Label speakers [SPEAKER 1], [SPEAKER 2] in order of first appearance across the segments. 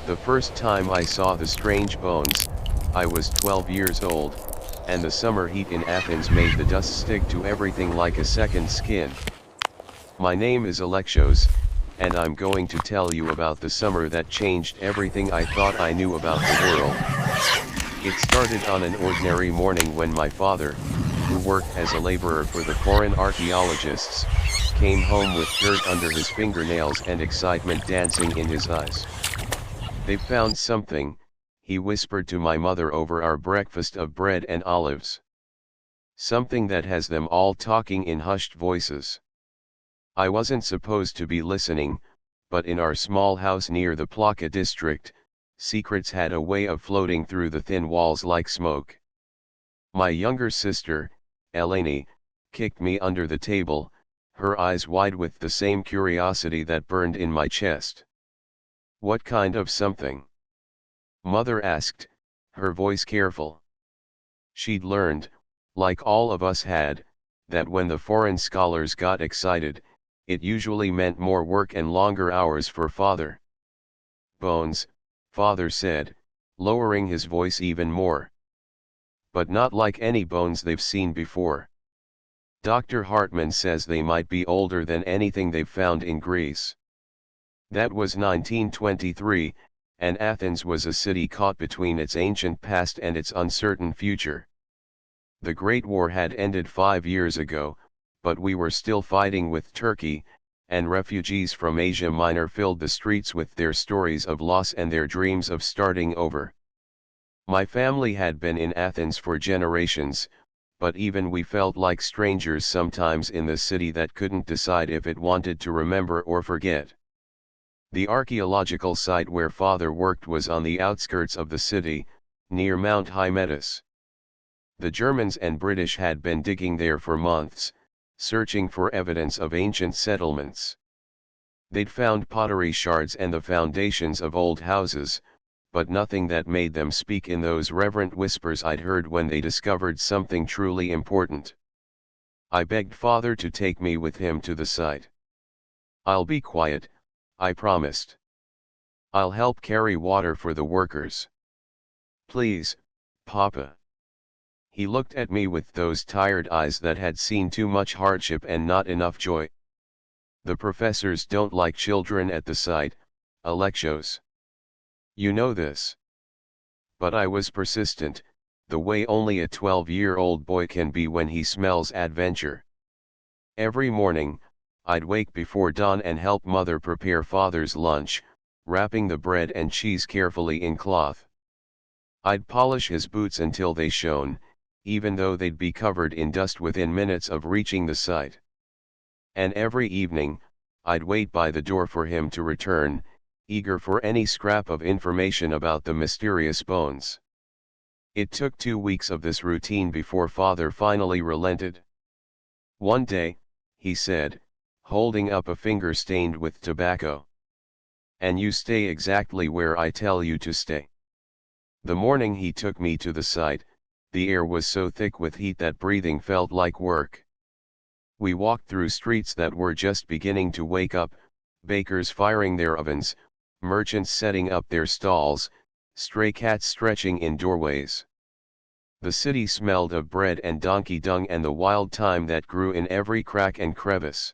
[SPEAKER 1] The first time I saw the strange bones, I was 12 years old, and the summer heat in Athens made the dust stick to everything like a second skin. My name is Alexios, and I'm going to tell you about the summer that changed everything I thought I knew about the world. It started on an ordinary morning when my father, who worked as a laborer for the foreign archaeologists, came home with dirt under his fingernails and excitement dancing in his eyes. "They've found something," he whispered to my mother over our breakfast of bread and olives. "Something that has them all talking in hushed voices." I wasn't supposed to be listening, but in our small house near the Plaka district, secrets had a way of floating through the thin walls like smoke. My younger sister, Eleni, kicked me under the table, her eyes wide with the same curiosity that burned in my chest. "What kind of something?" Mother asked, her voice careful. She'd learned, like all of us had, that when the foreign scholars got excited, it usually meant more work and longer hours for father. "Bones," father said, lowering his voice even more. "But not like any bones they've seen before. Dr. Hartman says they might be older than anything they've found in Greece." That was 1923, and Athens was a city caught between its ancient past and its uncertain future. The Great War had ended 5 years ago, but we were still fighting with Turkey, and refugees from Asia Minor filled the streets with their stories of loss and their dreams of starting over. My family had been in Athens for generations, but even we felt like strangers sometimes in the city that couldn't decide if it wanted to remember or forget. The archaeological site where father worked was on the outskirts of the city, near Mount Hymettus. The Germans and British had been digging there for months, searching for evidence of ancient settlements. They'd found pottery shards and the foundations of old houses, but nothing that made them speak in those reverent whispers I'd heard when they discovered something truly important. I begged father to take me with him to the site. "I'll be quiet," I promised. "I'll help carry water for the workers." "Please, Papa." He looked at me with those tired eyes that had seen too much hardship and not enough joy. "The professors don't like children at the site, Alexios. You know this." But I was persistent, the way only a 12-year-old boy can be when he smells adventure. Every morning, I'd wake before dawn and help mother prepare father's lunch, wrapping the bread and cheese carefully in cloth. I'd polish his boots until they shone, even though they'd be covered in dust within minutes of reaching the site. And every evening, I'd wait by the door for him to return, eager for any scrap of information about the mysterious bones. It took 2 weeks of this routine before father finally relented. "One day," he said, holding up a finger stained with tobacco, "and you stay exactly where I tell you to stay." The morning he took me to the site, the air was so thick with heat that breathing felt like work. We walked through streets that were just beginning to wake up, bakers firing their ovens, merchants setting up their stalls, stray cats stretching in doorways. The city smelled of bread and donkey dung and the wild thyme that grew in every crack and crevice.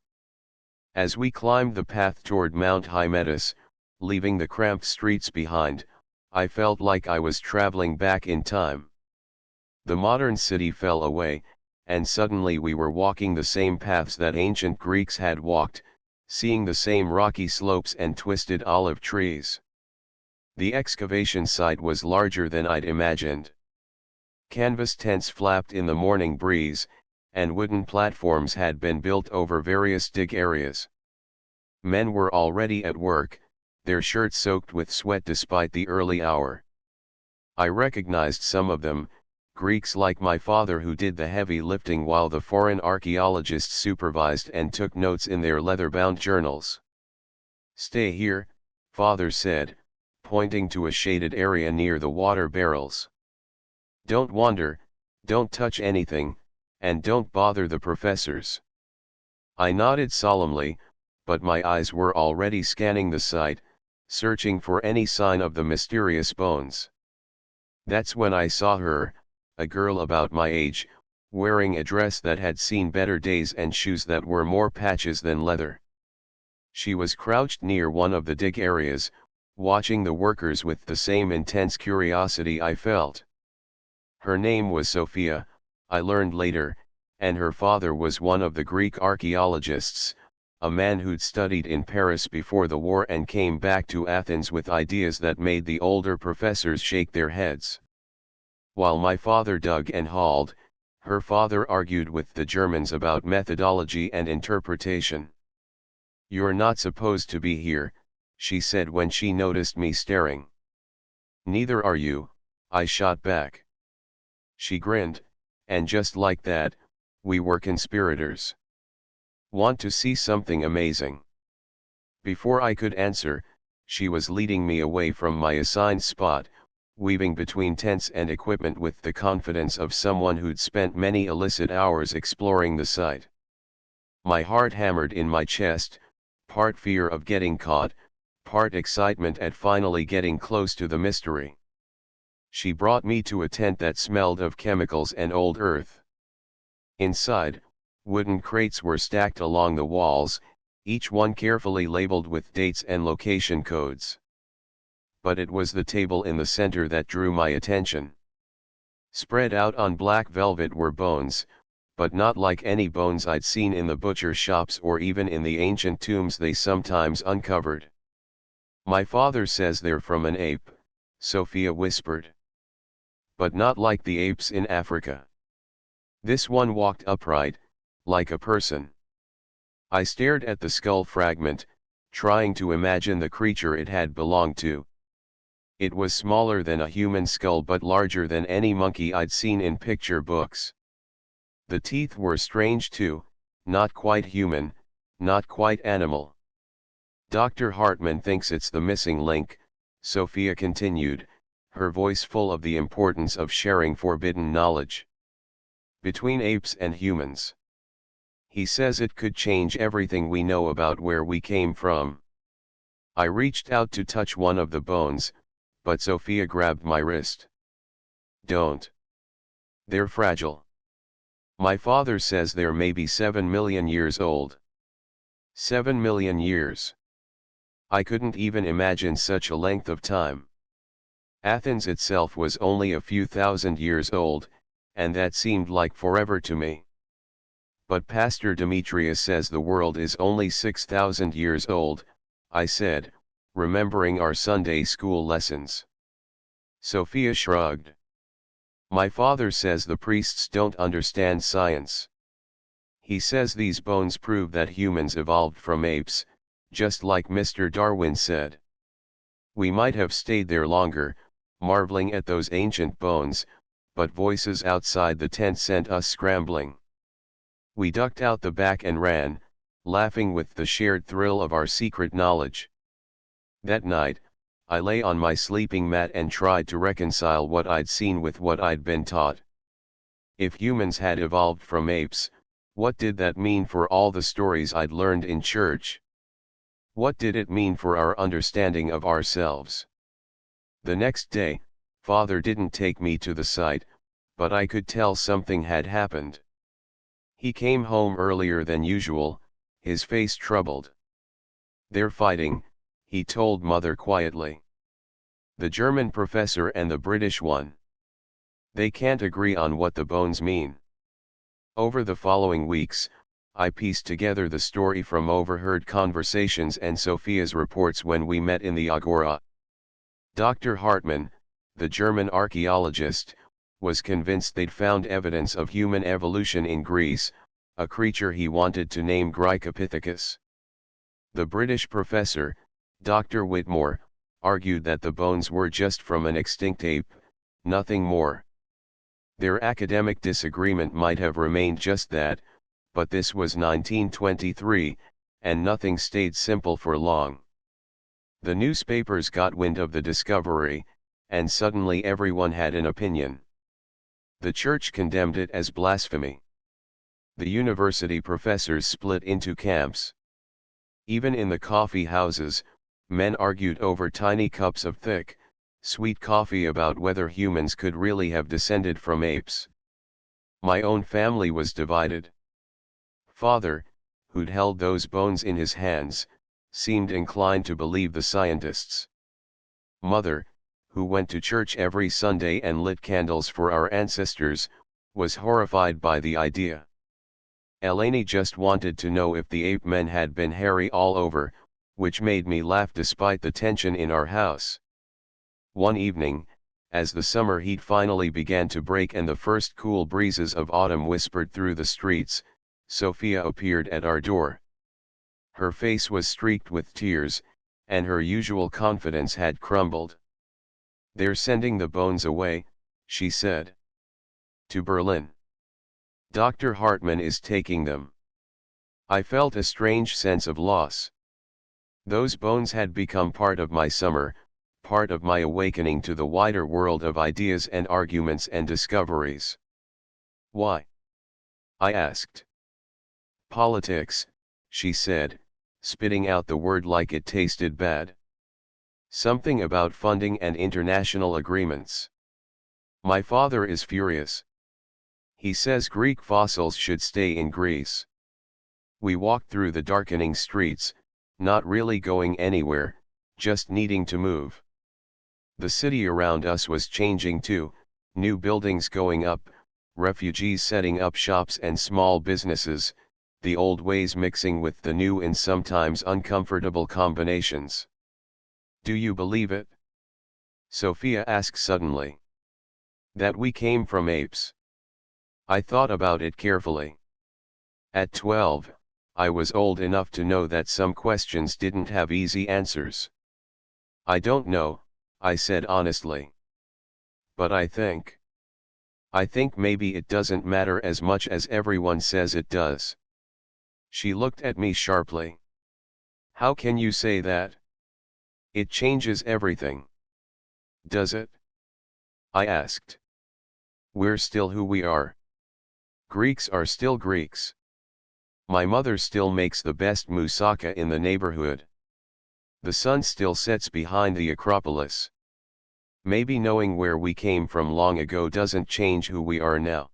[SPEAKER 1] As we climbed the path toward Mount Hymettus, leaving the cramped streets behind, I felt like I was traveling back in time. The modern city fell away, and suddenly we were walking the same paths that ancient Greeks had walked, seeing the same rocky slopes and twisted olive trees. The excavation site was larger than I'd imagined. Canvas tents flapped in the morning breeze, and wooden platforms had been built over various dig areas. Men were already at work, their shirts soaked with sweat despite the early hour. I recognized some of them, Greeks like my father who did the heavy lifting while the foreign archaeologists supervised and took notes in their leather-bound journals. "Stay here," father said, pointing to a shaded area near the water barrels. "Don't wander, don't touch anything, and don't bother the professors." I nodded solemnly, but my eyes were already scanning the site, searching for any sign of the mysterious bones. That's when I saw her, a girl about my age, wearing a dress that had seen better days and shoes that were more patches than leather. She was crouched near one of the dig areas, watching the workers with the same intense curiosity I felt. Her name was Sophia, I learned later, and her father was one of the Greek archaeologists, a man who'd studied in Paris before the war and came back to Athens with ideas that made the older professors shake their heads. While my father dug and hauled, her father argued with the Germans about methodology and interpretation. "You're not supposed to be here," she said when she noticed me staring. "Neither are you," I shot back. She grinned, and just like that, we were conspirators. "Want to see something amazing?" Before I could answer, she was leading me away from my assigned spot, weaving between tents and equipment with the confidence of someone who'd spent many illicit hours exploring the site. My heart hammered in my chest, part fear of getting caught, part excitement at finally getting close to the mystery. She brought me to a tent that smelled of chemicals and old earth. Inside, wooden crates were stacked along the walls, each one carefully labeled with dates and location codes. But it was the table in the center that drew my attention. Spread out on black velvet were bones, but not like any bones I'd seen in the butcher shops or even in the ancient tombs they sometimes uncovered. "My father says they're from an ape," Sophia whispered. "But not like the apes in Africa. This one walked upright, like a person." I stared at the skull fragment, trying to imagine the creature it had belonged to. It was smaller than a human skull but larger than any monkey I'd seen in picture books. The teeth were strange too, not quite human, not quite animal. "Dr. Hartman thinks it's the missing link," Sophia continued, her voice full of the importance of sharing forbidden knowledge. "Between apes and humans. He says it could change everything we know about where we came from." I reached out to touch one of the bones, but Sophia grabbed my wrist. "Don't. They're fragile. My father says they're maybe 7 million years old." 7 million years. I couldn't even imagine such a length of time. Athens itself was only a few thousand years old, and that seemed like forever to me. "But Pastor Demetrius says the world is only 6,000 years old," I said, remembering our Sunday school lessons. Sophia shrugged. "My father says the priests don't understand science. He says these bones prove that humans evolved from apes, just like Mr. Darwin said. We might have stayed there longer, marveling at those ancient bones, but voices outside the tent sent us scrambling. We ducked out the back and ran, laughing with the shared thrill of our secret knowledge. That night, I lay on my sleeping mat and tried to reconcile what I'd seen with what I'd been taught. If humans had evolved from apes, what did that mean for all the stories I'd learned in church? What did it mean for our understanding of ourselves? The next day, Father didn't take me to the site, but I could tell something had happened. He came home earlier than usual, his face troubled. "They're fighting," he told Mother quietly. "The German professor and the British one. They can't agree on what the bones mean." Over the following weeks, I pieced together the story from overheard conversations and Sophia's reports when we met in the Agora. Dr. Hartman, the German archaeologist, was convinced they'd found evidence of human evolution in Greece, a creature he wanted to name Graecopithecus. The British professor, Dr. Whitmore, argued that the bones were just from an extinct ape, nothing more. Their academic disagreement might have remained just that, but this was 1923, and nothing stayed simple for long. The newspapers got wind of the discovery, and suddenly everyone had an opinion. The church condemned it as blasphemy. The university professors split into camps. Even in the coffee houses, Men argued over tiny cups of thick, sweet coffee about whether humans could really have descended from apes. My own family was divided. Father, who'd held those bones in his hands, seemed inclined to believe the scientists. Mother, who went to church every Sunday and lit candles for our ancestors, was horrified by the idea. Eleni just wanted to know if the ape men had been hairy all over, which made me laugh despite the tension in our house. One evening, as the summer heat finally began to break and the first cool breezes of autumn whispered through the streets, Sophia appeared at our door. Her face was streaked with tears, and her usual confidence had crumbled. "They're sending the bones away," she said. "To Berlin. Dr. Hartmann is taking them." I felt a strange sense of loss. Those bones had become part of my summer, part of my awakening to the wider world of ideas and arguments and discoveries. "Why?" I asked. "Politics," she said, spitting out the word like it tasted bad. "Something about funding and international agreements. My father is furious. He says Greek fossils should stay in Greece." We walked through the darkening streets, not really going anywhere, just needing to move. The city around us was changing too, new buildings going up, refugees setting up shops and small businesses, the old ways mixing with the new in sometimes uncomfortable combinations. "Do you believe it?" Sophia asked suddenly. "That we came from apes?" I thought about it carefully. At 12, I was old enough to know that some questions didn't have easy answers. "I don't know," I said honestly. "But I think maybe it doesn't matter as much as everyone says it does." She looked at me sharply. "How can you say that? It changes everything." "Does it?" I asked. "We're still who we are. Greeks are still Greeks. My mother still makes the best moussaka in the neighborhood. The sun still sets behind the Acropolis. Maybe knowing where we came from long ago doesn't change who we are now."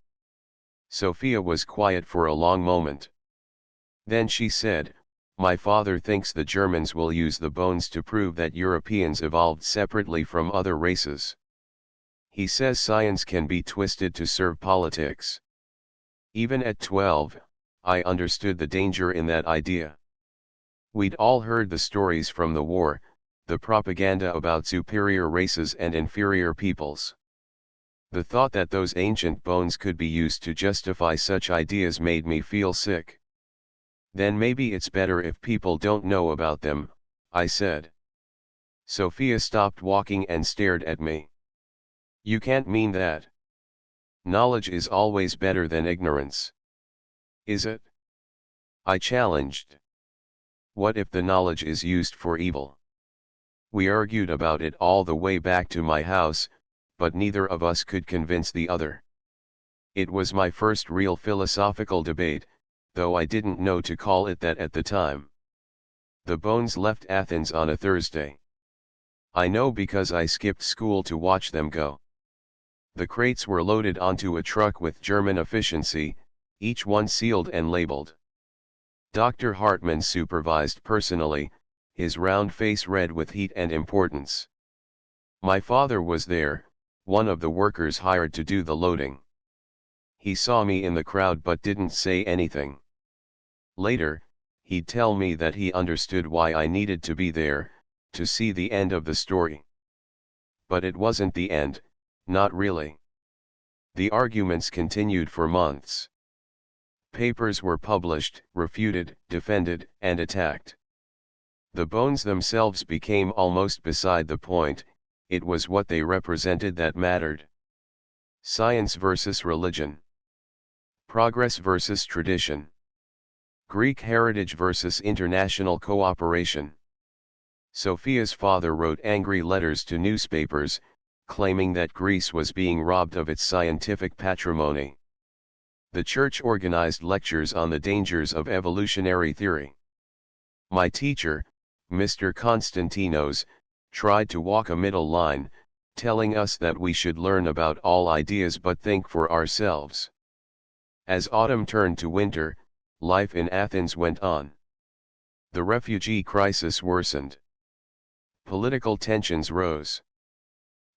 [SPEAKER 1] Sophia was quiet for a long moment. Then she said, "My father thinks the Germans will use the bones to prove that Europeans evolved separately from other races. He says science can be twisted to serve politics." Even at 12, I understood the danger in that idea. We'd all heard the stories from the war, the propaganda about superior races and inferior peoples. The thought that those ancient bones could be used to justify such ideas made me feel sick. "Then maybe it's better if people don't know about them," I said. Sophia stopped walking and stared at me. "You can't mean that. Knowledge is always better than ignorance." "Is it?" I challenged. "What if the knowledge is used for evil?" We argued about it all the way back to my house, but neither of us could convince the other. It was my first real philosophical debate, though I didn't know to call it that at the time. The bones left Athens on a Thursday. I know because I skipped school to watch them go. The crates were loaded onto a truck with German efficiency, each one sealed and labeled. Dr. Hartmann supervised personally, his round face red with heat and importance. My father was there, one of the workers hired to do the loading. He saw me in the crowd but didn't say anything. Later, he'd tell me that he understood why I needed to be there, to see the end of the story. But it wasn't the end, not really. The arguments continued for months. Papers were published, refuted, defended, and attacked. The bones themselves became almost beside the point, it was what they represented that mattered. Science versus religion. Progress versus tradition. Greek heritage versus international cooperation. Sophia's father wrote angry letters to newspapers, claiming that Greece was being robbed of its scientific patrimony. The church organized lectures on the dangers of evolutionary theory. My teacher, Mr. Konstantinos, tried to walk a middle line, telling us that we should learn about all ideas but think for ourselves. As autumn turned to winter, life in Athens went on. The refugee crisis worsened. Political tensions rose.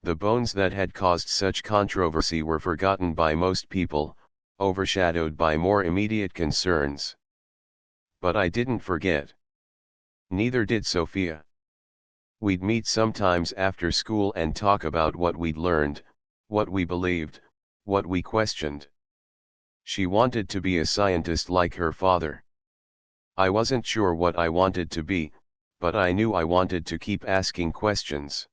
[SPEAKER 1] The bones that had caused such controversy were forgotten by most people, overshadowed by more immediate concerns. But I didn't forget. Neither did Sophia. We'd meet sometimes after school and talk about what we'd learned, what we believed, what we questioned. She wanted to be a scientist like her father. I wasn't sure what I wanted to be, but I knew I wanted to keep asking questions.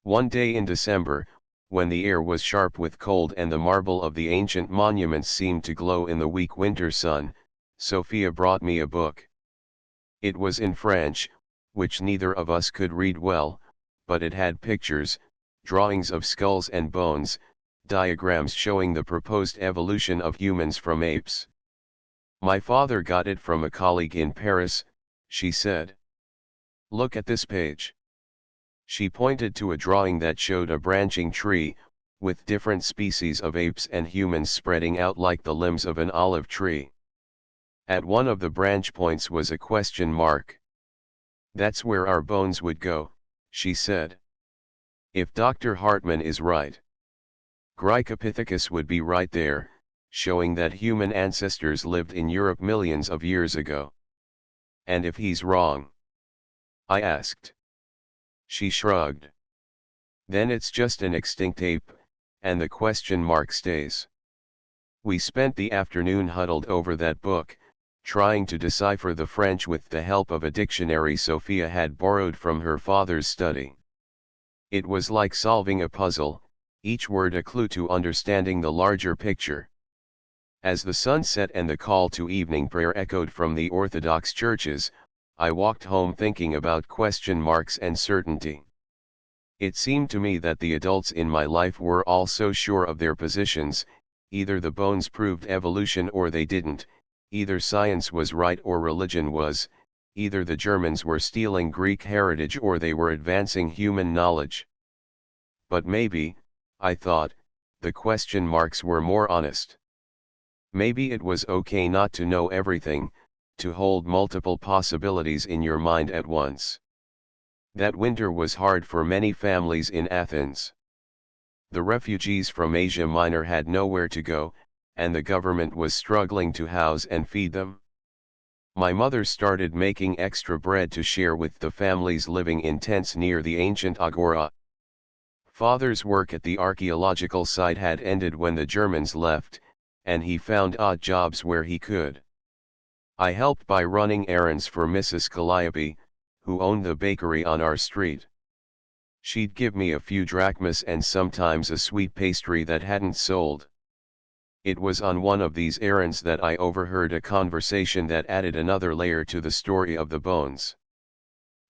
[SPEAKER 1] One day in December, when the air was sharp with cold and the marble of the ancient monuments seemed to glow in the weak winter sun, Sophia brought me a book. It was in French, which neither of us could read well, but it had pictures, drawings of skulls and bones, diagrams showing the proposed evolution of humans from apes. My father got it from a colleague in Paris, she said. Look at this page. She pointed to a drawing that showed a branching tree, with different species of apes and humans spreading out like the limbs of an olive tree. At one of the branch points was a question mark. That's where our bones would go, she said. If Dr. Hartman is right. Graecopithecus would be right there, showing that human ancestors lived in Europe millions of years ago. And if he's wrong? I asked. She shrugged. Then it's just an extinct ape, and the question mark stays. We spent the afternoon huddled over that book, trying to decipher the French with the help of a dictionary Sophia had borrowed from her father's study. It was like solving a puzzle, each word a clue to understanding the larger picture. As the sun set and the call to evening prayer echoed from the Orthodox churches, I walked home thinking about question marks and certainty. It seemed to me that the adults in my life were all so sure of their positions, either the bones proved evolution or they didn't, either science was right or religion was, either the Germans were stealing Greek heritage or they were advancing human knowledge. But maybe, I thought, the question marks were more honest. Maybe it was okay not to know everything, to hold multiple possibilities in your mind at once. That winter was hard for many families in Athens. The refugees from Asia Minor had nowhere to go, and the government was struggling to house and feed them. My mother started making extra bread to share with the families living in tents near the ancient agora. Father's work at the archaeological site had ended when the Germans left, and he found odd jobs where he could. I helped by running errands for Mrs. Calliope, who owned the bakery on our street. She'd give me a few drachmas and sometimes a sweet pastry that hadn't sold. It was on one of these errands that I overheard a conversation that added another layer to the story of the bones.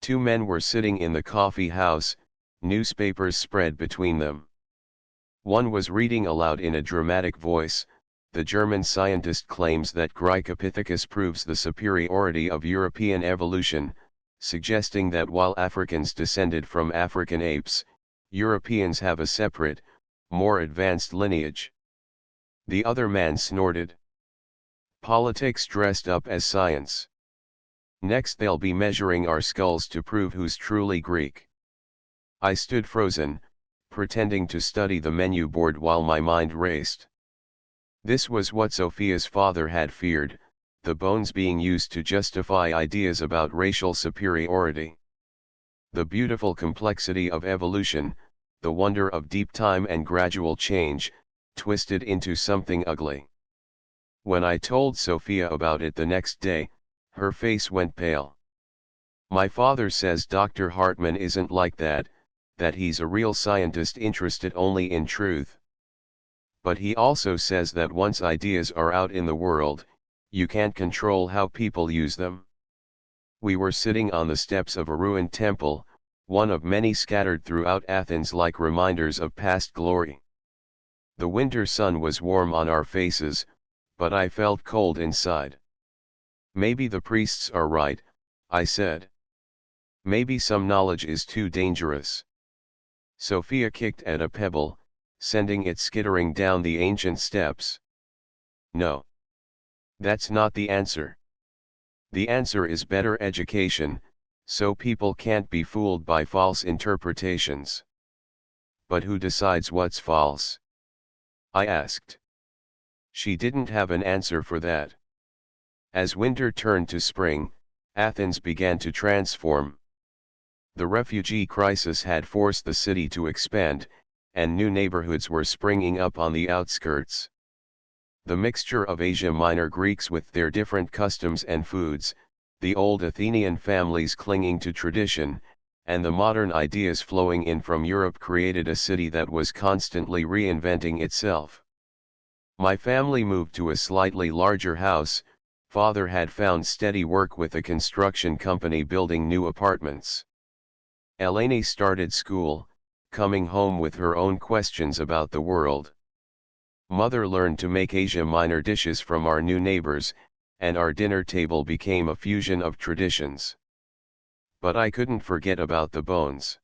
[SPEAKER 1] Two men were sitting in the coffee house, newspapers spread between them. One was reading aloud in a dramatic voice. The German scientist claims that Graecopithecus proves the superiority of European evolution, suggesting that while Africans descended from African apes, Europeans have a separate, more advanced lineage. The other man snorted. Politics dressed up as science. Next they'll be measuring our skulls to prove who's truly Greek. I stood frozen, pretending to study the menu board while my mind raced. This was what Sophia's father had feared, the bones being used to justify ideas about racial superiority. The beautiful complexity of evolution, the wonder of deep time and gradual change, twisted into something ugly. When I told Sophia about it the next day, her face went pale. My father says Dr. Hartman isn't like that, that he's a real scientist interested only in truth. But he also says that once ideas are out in the world, you can't control how people use them. We were sitting on the steps of a ruined temple, one of many scattered throughout Athens like reminders of past glory. The winter sun was warm on our faces, but I felt cold inside. Maybe the priests are right, I said. Maybe some knowledge is too dangerous. Sophia kicked at a pebble, sending it skittering down the ancient steps. No. That's not the answer. The answer is better education, so people can't be fooled by false interpretations. But who decides what's false? I asked. She didn't have an answer for that. As winter turned to spring, Athens began to transform. The refugee crisis had forced the city to expand, and new neighborhoods were springing up on the outskirts. The mixture of Asia Minor Greeks with their different customs and foods, the old Athenian families clinging to tradition, and the modern ideas flowing in from Europe created a city that was constantly reinventing itself. My family moved to a slightly larger house. Father had found steady work with a construction company building new apartments. Eleni started school, coming home with her own questions about the world. Mother learned to make Asia Minor dishes from our new neighbors, and our dinner table became a fusion of traditions. But I couldn't forget about the bones.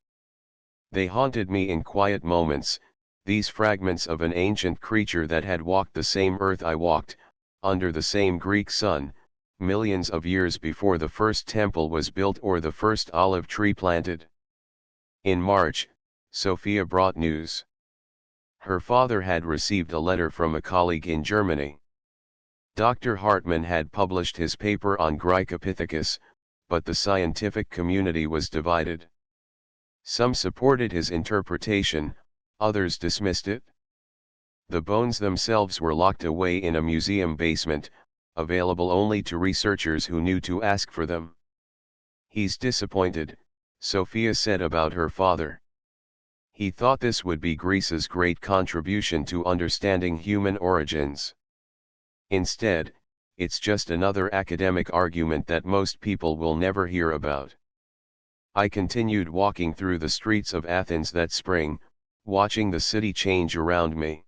[SPEAKER 1] They haunted me in quiet moments, these fragments of an ancient creature that had walked the same earth I walked, under the same Greek sun, millions of years before the first temple was built or the first olive tree planted. In March, Sophia brought news. Her father had received a letter from a colleague in Germany. Dr. Hartmann had published his paper on Graecopithecus, but the scientific community was divided. Some supported his interpretation, others dismissed it. The bones themselves were locked away in a museum basement, available only to researchers who knew to ask for them. He's disappointed, Sophia said about her father. He thought this would be Greece's great contribution to understanding human origins. Instead, it's just another academic argument that most people will never hear about. I continued walking through the streets of Athens that spring, watching the city change around me.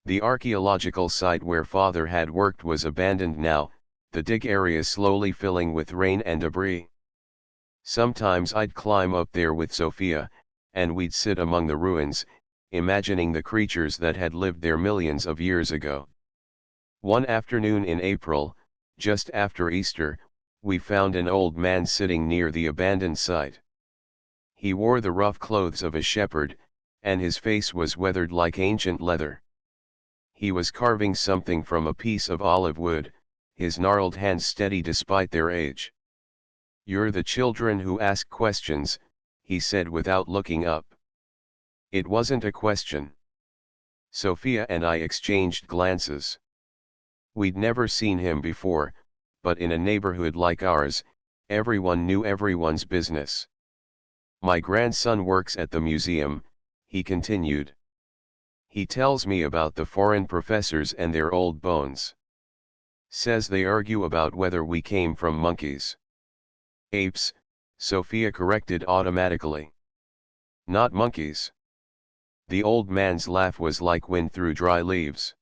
[SPEAKER 1] The archaeological site where Father had worked was abandoned now, the dig area slowly filling with rain and debris. Sometimes I'd climb up there with Sophia, and we'd sit among the ruins, imagining the creatures that had lived there millions of years ago. One afternoon in April, just after Easter, we found an old man sitting near the abandoned site. He wore the rough clothes of a shepherd, and his face was weathered like ancient leather. He was carving something from a piece of olive wood, his gnarled hands steady despite their age. "You're the children who ask questions," he said without looking up. It wasn't a question. Sophia and I exchanged glances. We'd never seen him before, but in a neighborhood like ours, everyone knew everyone's business. "My grandson works at the museum," he continued. "He tells me about the foreign professors and their old bones. Says they argue about whether we came from monkeys." "Apes," Sophia corrected automatically. "Not monkeys." The old man's laugh was like wind through dry leaves.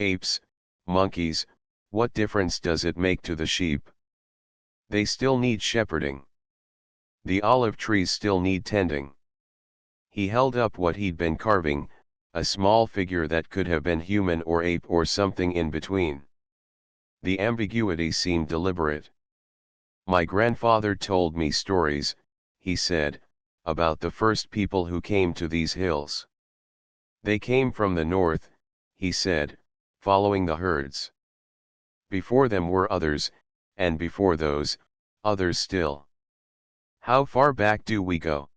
[SPEAKER 1] "Apes, monkeys, what difference does it make to the sheep? They still need shepherding. The olive trees still need tending." He held up what he'd been carving, a small figure that could have been human or ape or something in between. The ambiguity seemed deliberate. "My grandfather told me stories," he said, "about the first people who came to these hills. They came from the north," he said, "following the herds. Before them were others, and before those, others still. How far back do we go?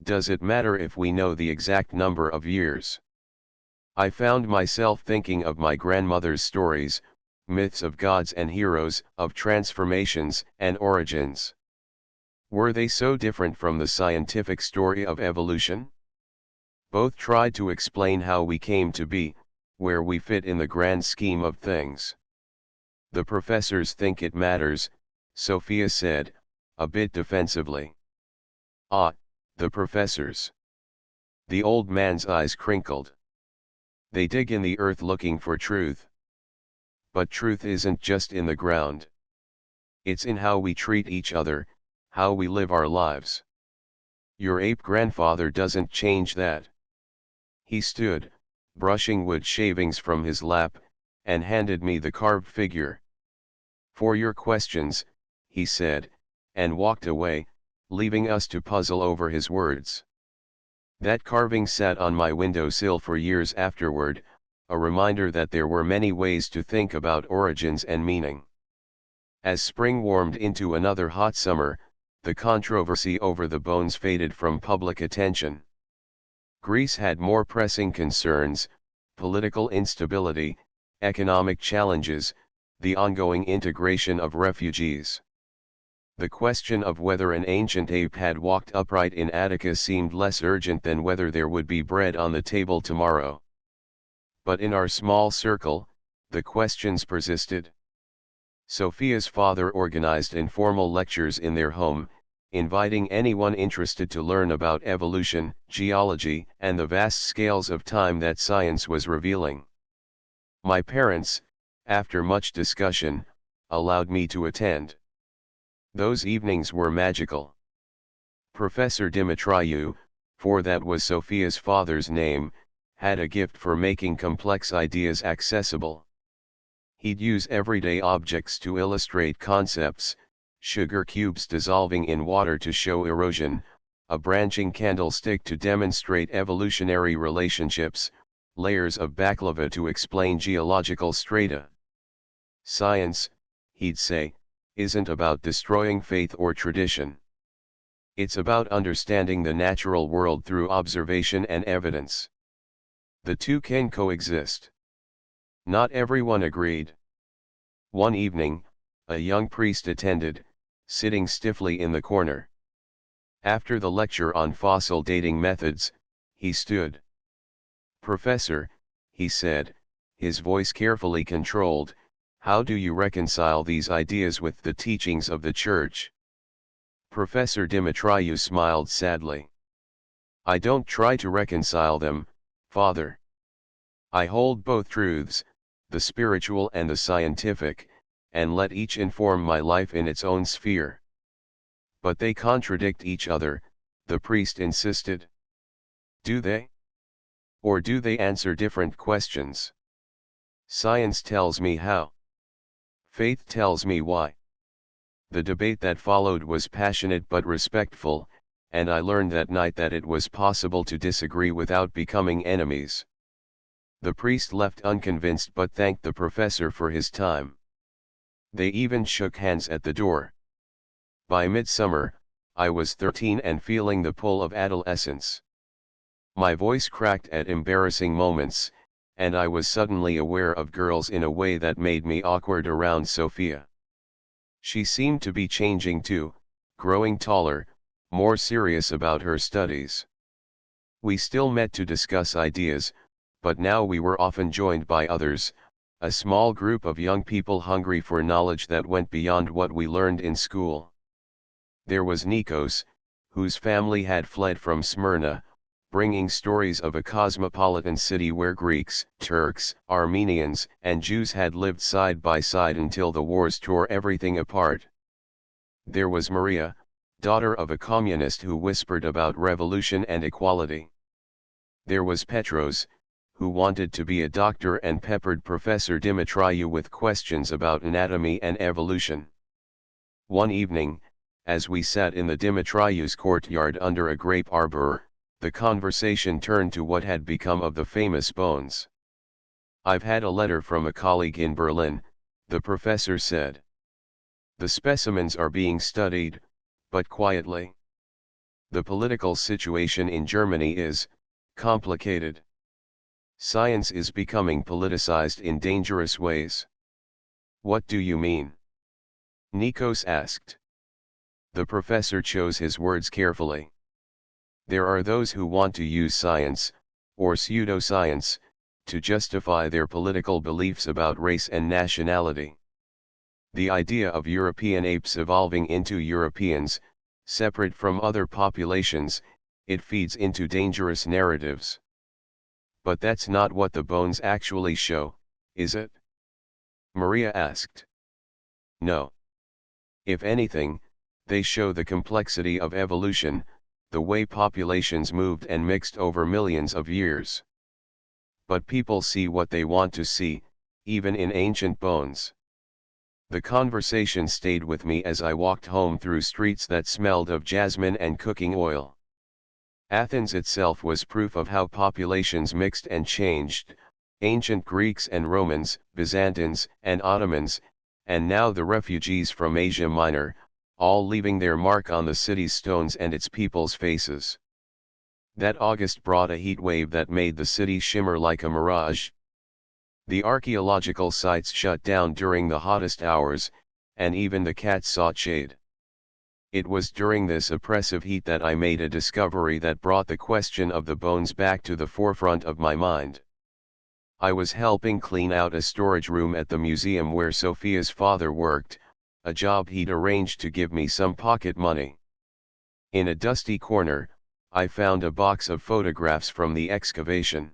[SPEAKER 1] Does it matter if we know the exact number of years?" I found myself thinking of my grandmother's stories, myths of gods and heroes, of transformations and origins. Were they so different from the scientific story of evolution? Both tried to explain how we came to be, where we fit in the grand scheme of things. "The professors think it matters," Sophia said, a bit defensively. "Ah, the professors." The old man's eyes crinkled. "They dig in the earth looking for truth. But truth isn't just in the ground. It's in how we treat each other, how we live our lives. Your ape grandfather doesn't change that. He stood, brushing wood shavings from his lap, and handed me the carved figure. For your questions, he said, and walked away, leaving us to puzzle over his words. That carving sat on my windowsill for years afterward, a reminder that there were many ways to think about origins and meaning. As spring warmed into another hot summer, the controversy over the bones faded from public attention. Greece had more pressing concerns: political instability, economic challenges, the ongoing integration of refugees. The question of whether an ancient ape had walked upright in Attica seemed less urgent than whether there would be bread on the table tomorrow. But in our small circle, the questions persisted. Sophia's father organized informal lectures in their home, inviting anyone interested to learn about evolution, geology, and the vast scales of time that science was revealing. My parents, after much discussion, allowed me to attend. Those evenings were magical. Professor Dimitriou, for that was Sophia's father's name, had a gift for making complex ideas accessible. He'd use everyday objects to illustrate concepts: sugar cubes dissolving in water to show erosion, a branching candlestick to demonstrate evolutionary relationships, layers of baklava to explain geological strata. Science, he'd say, isn't about destroying faith or tradition. It's about understanding the natural world through observation and evidence. The two can coexist. Not everyone agreed. One evening, a young priest attended, sitting stiffly in the corner. After the lecture on fossil dating methods, he stood. "Professor," he said, his voice carefully controlled, "how do you reconcile these ideas with the teachings of the Church?" Professor Dimitriou smiled sadly. "I don't try to reconcile them, Father. I hold both truths, the spiritual and the scientific, and let each inform my life in its own sphere." "But they contradict each other," the priest insisted. "Do they? Or do they answer different questions? Science tells me how. Faith tells me why." The debate that followed was passionate but respectful, and I learned that night that it was possible to disagree without becoming enemies. The priest left unconvinced but thanked the professor for his time. They even shook hands at the door. By midsummer, I was 13 and feeling the pull of adolescence. My voice cracked at embarrassing moments, and I was suddenly aware of girls in a way that made me awkward around Sophia. She seemed to be changing too, growing taller, more serious about her studies. We still met to discuss ideas, but now we were often joined by others, a small group of young people hungry for knowledge that went beyond what we learned in school. There was Nikos, whose family had fled from Smyrna, bringing stories of a cosmopolitan city where Greeks, Turks, Armenians, and Jews had lived side by side until the wars tore everything apart. There was Maria, daughter of a communist who whispered about revolution and equality. There was Petros, who wanted to be a doctor and peppered Professor Dimitriou with questions about anatomy and evolution. One evening, as we sat in the Dimitriou's courtyard under a grape arbor, the conversation turned to what had become of the famous bones. "I've had a letter from a colleague in Berlin," the professor said. "The specimens are being studied, but quietly. The political situation in Germany is complicated. Science is becoming politicized in dangerous ways." "What do you mean?" Nikos asked. The professor chose his words carefully. "There are those who want to use science, or pseudoscience, to justify their political beliefs about race and nationality. The idea of European apes evolving into Europeans, separate from other populations, it feeds into dangerous narratives. But that's not what the bones actually show, is it?" Maria asked. "No. If anything, They show the complexity of evolution, the way populations moved and mixed over millions of years. But people see what they want to see, even in ancient bones. The conversation stayed with me as I walked home through streets that smelled of jasmine and cooking oil. Athens itself was proof of how populations mixed and changed, ancient Greeks and Romans, Byzantines and Ottomans, and now the refugees from Asia Minor, all leaving their mark on the city's stones and its people's faces. That August brought a heat wave that made the city shimmer like a mirage. The archaeological sites shut down during the hottest hours, and even the cats sought shade. It was during this oppressive heat that I made a discovery that brought the question of the bones back to the forefront of my mind. I was helping clean out a storage room at the museum where Sophia's father worked, a job he'd arranged to give me some pocket money. In a dusty corner, I found a box of photographs from the excavation.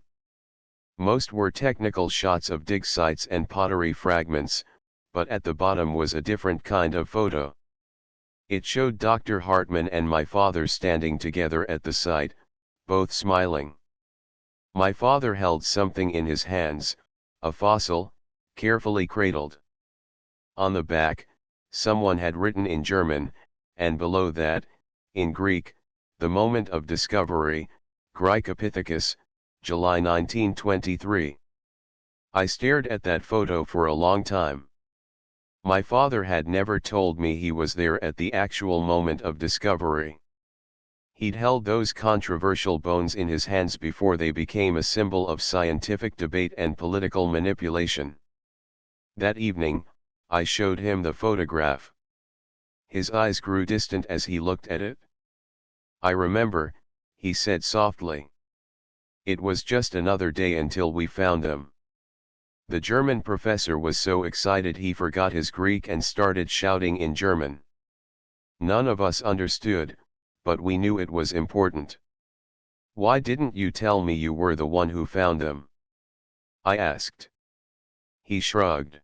[SPEAKER 1] Most were technical shots of dig sites and pottery fragments, but at the bottom was a different kind of photo. It showed Dr. Hartman and my father standing together at the site, both smiling. My father held something in his hands, a fossil, carefully cradled. On the back, someone had written in German, and below that, in Greek, the moment of discovery, Graecopithecus, July 1923. I stared at that photo for a long time. My father had never told me he was there at the actual moment of discovery. He'd held those controversial bones in his hands before they became a symbol of scientific debate and political manipulation. That evening, I showed him the photograph. His eyes grew distant as he looked at it. "I remember," he said softly. "It was just another day until we found them." The German professor was so excited he forgot his Greek and started shouting in German. None of us understood, but we knew it was important. "Why didn't you tell me you were the one who found them?" I asked. He shrugged.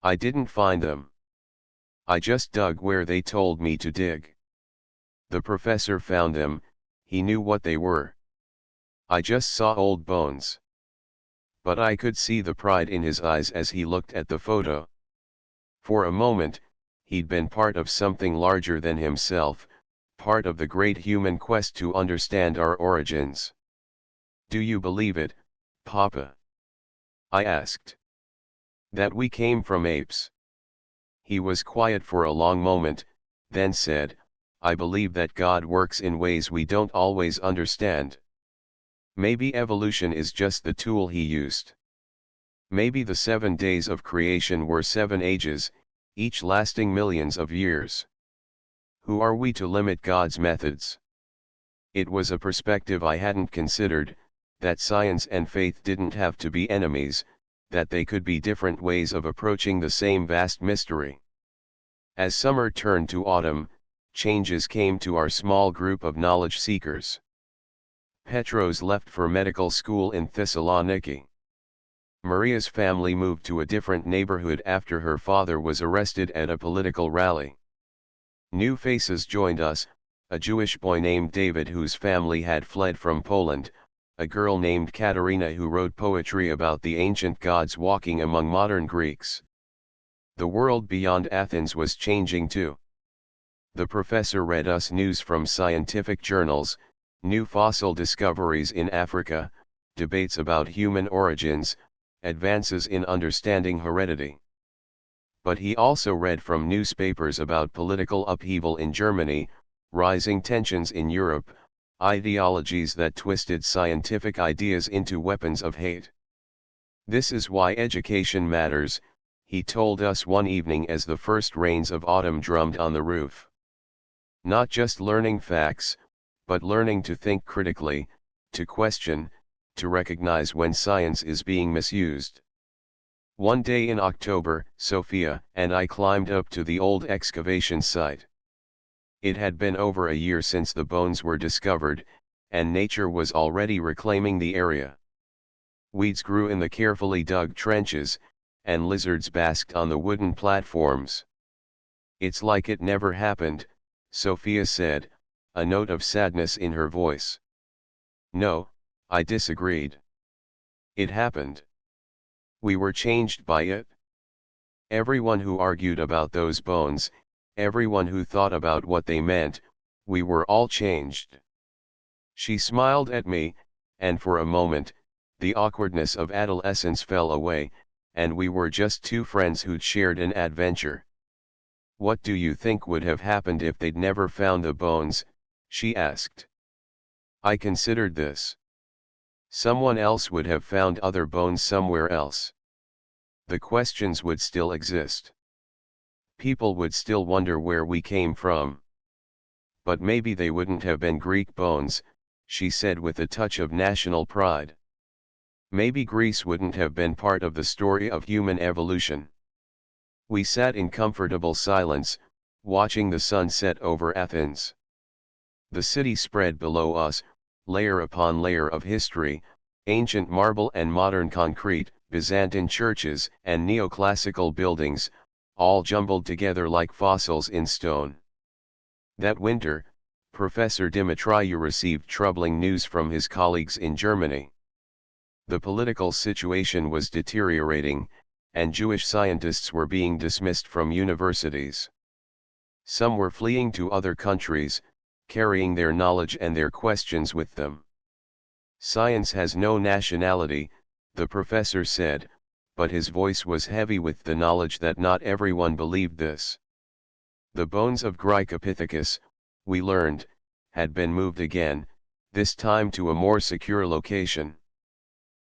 [SPEAKER 1] "I didn't find them. I just dug where they told me to dig. The professor found them, he knew what they were. I just saw old bones." But I could see the pride in his eyes as he looked at the photo. For a moment, he'd been part of something larger than himself, part of the great human quest to understand our origins. "Do you believe it, Papa?" I asked. "That we came from apes?" He was quiet for a long moment, then said, "I believe that God works in ways we don't always understand. Maybe evolution is just the tool he used. Maybe the 7 days of creation were 7 ages, each lasting millions of years. Who are we to limit God's methods?" It was a perspective I hadn't considered, that science and faith didn't have to be enemies, that they could be different ways of approaching the same vast mystery. As summer turned to autumn, changes came to our small group of knowledge seekers. Petros left for medical school in Thessaloniki. Maria's family moved to a different neighborhood after her father was arrested at a political rally. New faces joined us, a Jewish boy named David whose family had fled from Poland, a girl named Katerina who wrote poetry about the ancient gods walking among modern Greeks. The world beyond Athens was changing too. The professor read us news from scientific journals, new fossil discoveries in Africa, debates about human origins, advances in understanding heredity. But he also read from newspapers about political upheaval in Germany, rising tensions in Europe, ideologies that twisted scientific ideas into weapons of hate. "This is why education matters," he told us one evening as the first rains of autumn drummed on the roof. "Not just learning facts, but learning to think critically, to question, to recognize when science is being misused." One day in October, Sophia and I climbed up to the old excavation site. It had been over a year since the bones were discovered, and nature was already reclaiming the area. Weeds grew in the carefully dug trenches, and lizards basked on the wooden platforms. "It's like it never happened," Sophia said, a note of sadness in her voice. No, I disagreed. It happened. We were changed by it. Everyone who argued about those bones, everyone who thought about what they meant, we were all changed. She smiled at me, and for a moment, the awkwardness of adolescence fell away, and we were just two friends who'd shared an adventure. What do you think would have happened if they'd never found the bones? She asked. I considered this. Someone else would have found other bones somewhere else. The questions would still exist. People would still wonder where we came from. But maybe they wouldn't have been Greek bones, she said with a touch of national pride. Maybe Greece wouldn't have been part of the story of human evolution. We sat in comfortable silence, watching the sun set over Athens. The city spread below us, layer upon layer of history, ancient marble and modern concrete, Byzantine churches and neoclassical buildings, all jumbled together like fossils in stone. That winter, Professor Dimitriou received troubling news from his colleagues in Germany. The political situation was deteriorating, and Jewish scientists were being dismissed from universities. Some were fleeing to other countries, carrying their knowledge and their questions with them. Science has no nationality, the professor said, but his voice was heavy with the knowledge that not everyone believed this. The bones of Graecopithecus, we learned, had been moved again, this time to a more secure location.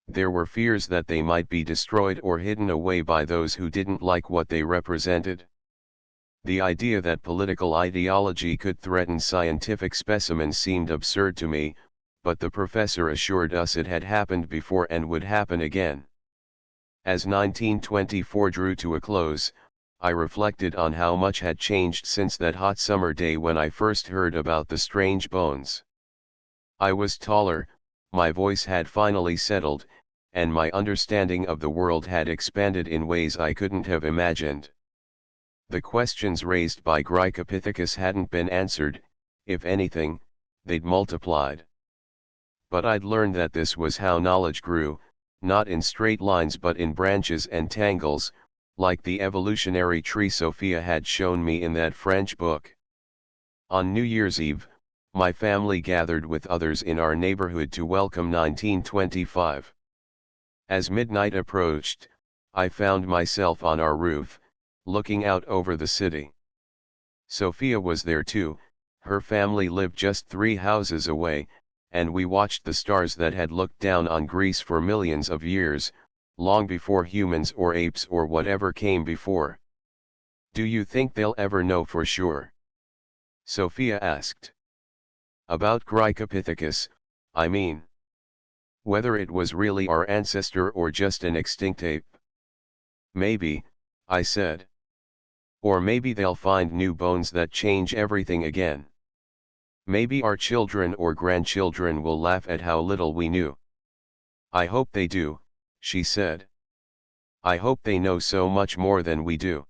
[SPEAKER 1] There were fears that they might be destroyed or hidden away by those who didn't like what they represented. The idea that political ideology could threaten scientific specimens seemed absurd to me, but the professor assured us it had happened before and would happen again. As 1924 drew to a close, I reflected on how much had changed since that hot summer day when I first heard about the strange bones. I was taller, my voice had finally settled, and my understanding of the world had expanded in ways I couldn't have imagined. The questions raised by Graecopithecus hadn't been answered, if anything, they'd multiplied. But I'd learned that this was how knowledge grew, not in straight lines but in branches and tangles, like the evolutionary tree Sophia had shown me in that French book. On New Year's Eve, my family gathered with others in our neighborhood to welcome 1925. As midnight approached, I found myself on our roof, looking out over the city. Sophia was there too, her family lived just 3 houses away, and we watched the stars that had looked down on Greece for millions of years, long before humans or apes or whatever came before. Do you think they'll ever know for sure? Sophia asked. About Graecopithecus, I mean. Whether it was really our ancestor or just an extinct ape. Maybe, I said. Or maybe they'll find new bones that change everything again. Maybe our children or grandchildren will laugh at how little we knew. I hope they do, she said. I hope they know so much more than we do.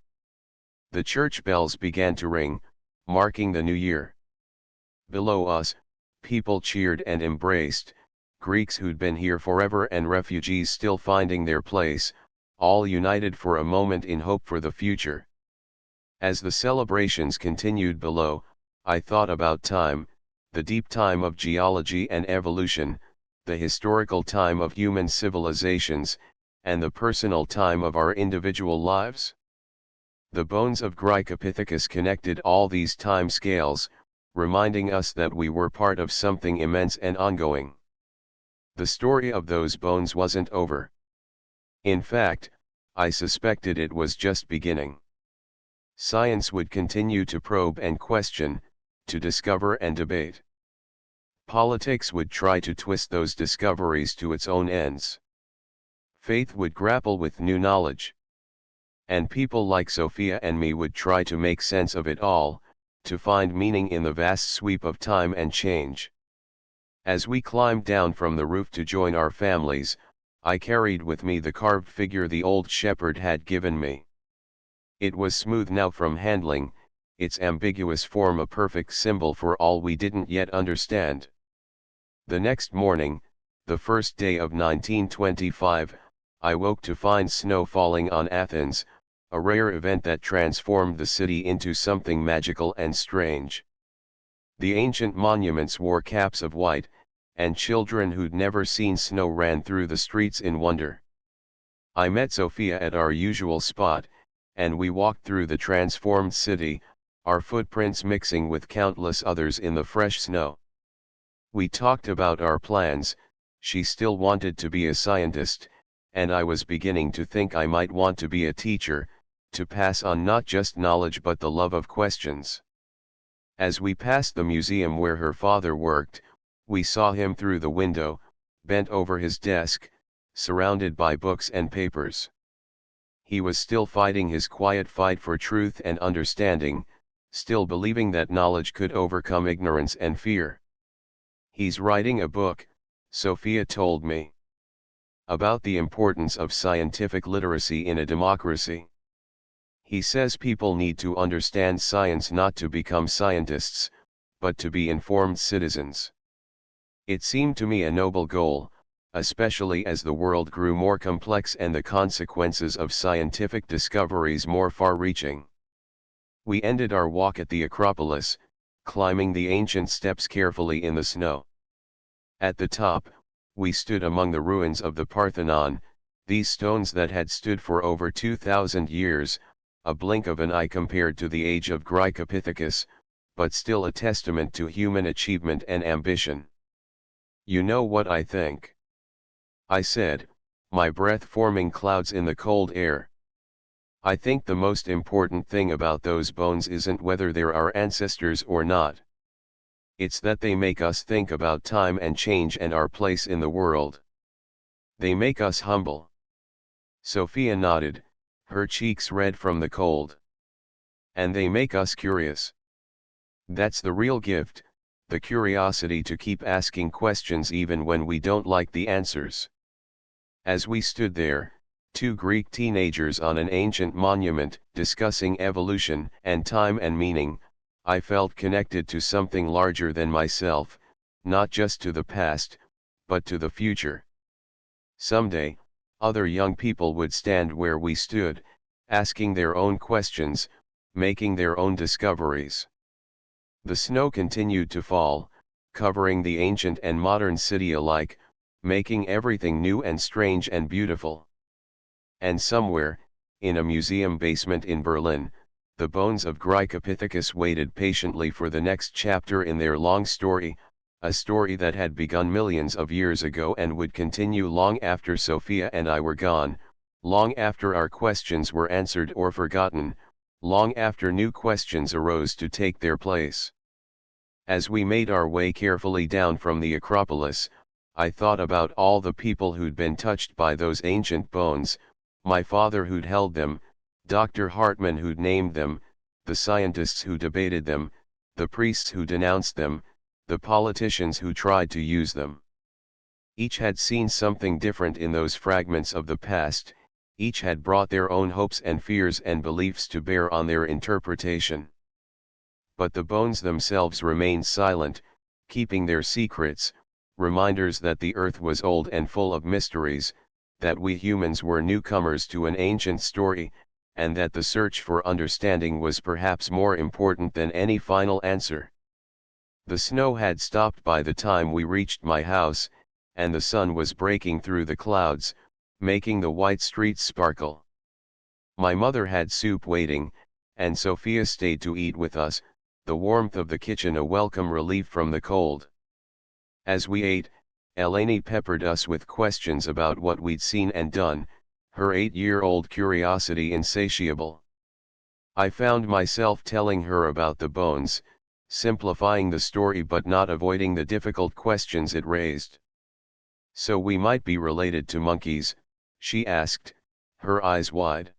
[SPEAKER 1] The church bells began to ring, marking the new year. Below us, people cheered and embraced, Greeks who'd been here forever and refugees still finding their place, all united for a moment in hope for the future. As the celebrations continued below, I thought about time, the deep time of geology and evolution, the historical time of human civilizations, and the personal time of our individual lives. The bones of Graecopithecus connected all these time scales, reminding us that we were part of something immense and ongoing. The story of those bones wasn't over. In fact, I suspected it was just beginning. Science would continue to probe and question, to discover and debate. Politics would try to twist those discoveries to its own ends. Faith would grapple with new knowledge. And people like Sophia and me would try to make sense of it all, to find meaning in the vast sweep of time and change. As we climbed down from the roof to join our families, I carried with me the carved figure the old shepherd had given me. It was smooth now from handling, its ambiguous form a perfect symbol for all we didn't yet understand. The next morning, the first day of 1925, I woke to find snow falling on Athens, a rare event that transformed the city into something magical and strange. The ancient monuments wore caps of white, and children who'd never seen snow ran through the streets in wonder. I met Sophia at our usual spot, and we walked through the transformed city, our footprints mixing with countless others in the fresh snow. We talked about our plans. She still wanted to be a scientist, and I was beginning to think I might want to be a teacher, to pass on not just knowledge but the love of questions. As we passed the museum where her father worked, we saw him through the window, bent over his desk, surrounded by books and papers. He was still fighting his quiet fight for truth and understanding, still believing that knowledge could overcome ignorance and fear. "He's writing a book," Sophia told me, "about the importance of scientific literacy in a democracy. He says people need to understand science not to become scientists, but to be informed citizens." It seemed to me a noble goal, especially as the world grew more complex and the consequences of scientific discoveries more far-reaching. We ended our walk at the Acropolis, climbing the ancient steps carefully in the snow. At the top, we stood among the ruins of the Parthenon, these stones that had stood for over 2,000 years, a blink of an eye compared to the age of Graecopithecus, but still a testament to human achievement and ambition. "You know what I think?" I said, my breath forming clouds in the cold air. "I think the most important thing about those bones isn't whether they're our ancestors or not. It's that they make us think about time and change and our place in the world. They make us humble." Sophia nodded, her cheeks red from the cold. "And they make us curious. That's the real gift, the curiosity to keep asking questions even when we don't like the answers." As we stood there, two Greek teenagers on an ancient monument, discussing evolution and time and meaning, I felt connected to something larger than myself, not just to the past, but to the future. Someday, other young people would stand where we stood, asking their own questions, making their own discoveries. The snow continued to fall, covering the ancient and modern city alike, making everything new and strange and beautiful. And somewhere, in a museum basement in Berlin, the bones of Graecopithecus waited patiently for the next chapter in their long story, a story that had begun millions of years ago and would continue long after Sophia and I were gone, long after our questions were answered or forgotten, long after new questions arose to take their place. As we made our way carefully down from the Acropolis, I thought about all the people who'd been touched by those ancient bones, my father who'd held them, Dr. Hartman who'd named them, the scientists who debated them, the priests who denounced them, the politicians who tried to use them. Each had seen something different in those fragments of the past, each had brought their own hopes and fears and beliefs to bear on their interpretation. But the bones themselves remained silent, keeping their secrets, reminders that the earth was old and full of mysteries, that we humans were newcomers to an ancient story, and that the search for understanding was perhaps more important than any final answer. The snow had stopped by the time we reached my house, and the sun was breaking through the clouds, making the white streets sparkle. My mother had soup waiting, and Sophia stayed to eat with us, the warmth of the kitchen a welcome relief from the cold. As we ate, Eleni peppered us with questions about what we'd seen and done, her 8-year-old curiosity insatiable. I found myself telling her about the bones, simplifying the story but not avoiding the difficult questions it raised. "So we might be related to monkeys?" she asked, her eyes wide.